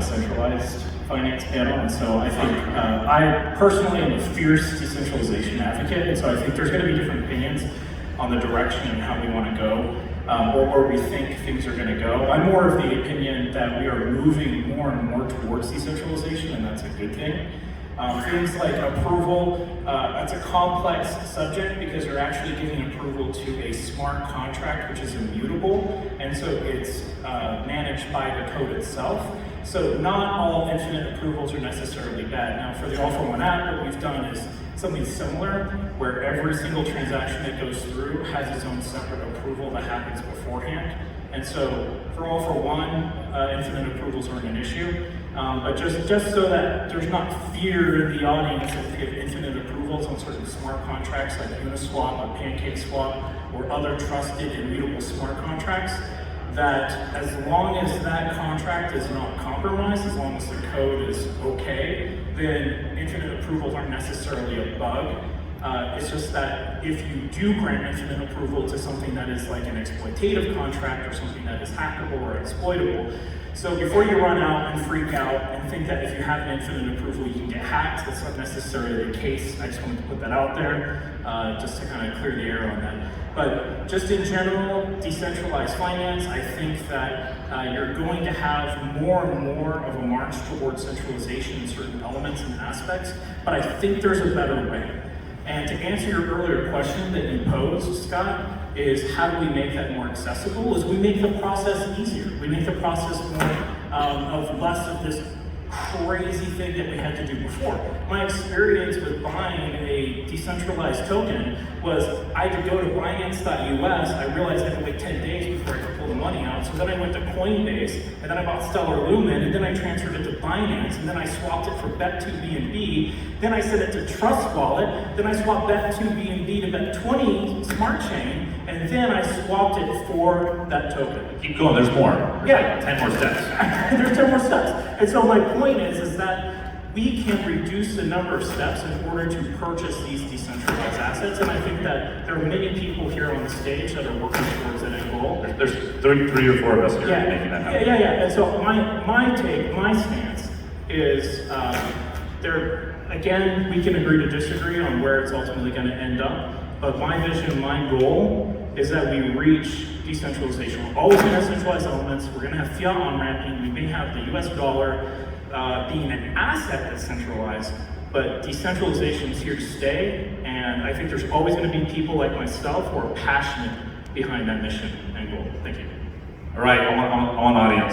decentralized finance panel, and so I think I personally am a fierce decentralization advocate, and so I think there's going to be different opinions on the direction and how we want to go, or where we think things are going to go. I'm more of the opinion that we are moving more and more towards decentralization, and that's a good thing. Things like approval, that's a complex subject because you're actually giving approval to a smart contract which is immutable, and so it's managed by the code itself. So not all infinite approvals are necessarily bad. Now for the All-for-One app, what we've done is something similar where every single transaction that goes through has its own separate approval that happens beforehand. And so for All-for-One, infinite approvals aren't an issue. But just so that there's not fear in the audience if we have infinite approvals on certain smart contracts like Uniswap or PancakeSwap or other trusted immutable smart contracts, that as long as that contract is not compromised, as long as the code is okay, then infinite approvals aren't necessarily a bug. It's just that if you do grant infinite approval to something that is like an exploitative contract or something that is hackable or exploitable, so before you run out and freak out and think that if you have an infinite approval you can get hacked, that's not necessarily the case. I just wanted to put that out there just to kind of clear the air on that. But just in general, decentralized finance, I think that you're going to have more and more of a march towards centralization in certain elements and aspects, but I think there's a better way. And to answer your earlier question that you posed, Scott, is how do we make that more accessible? Is we make the process easier. We make the process more of less of this crazy thing that we had to do before. My experience with buying a decentralized token was I had to go to Binance.us. I realized I had to wait 10 days before I could pull the money out. So then I went to Coinbase, and then I bought Stellar Lumen, and then I transferred it to Binance, and then I swapped it for Bet2BNB. Then I sent it to Trust Wallet. Then I swapped Bet2BNB to Bet20 Smart Chain, and then I swapped it for that token. Keep going, there's more. Yeah. 10 more steps. There's 10 more steps. And so my point is that we can reduce the number of steps in order to purchase these decentralized assets, and I think that there are many people here on the stage that are working towards that end goal. There's three or four of us here making that happen. Yeah. And so my stance is again, we can agree to disagree on where it's ultimately going to end up, but my vision, my goal is that we reach decentralization. We're always going to have centralized elements. We're going to have fiat on-ramping. We may have the US dollar being an asset that's centralized, but decentralization is here to stay, and I think there's always going to be people like myself who are passionate behind that mission and goal. Thank you. All right, I want audience.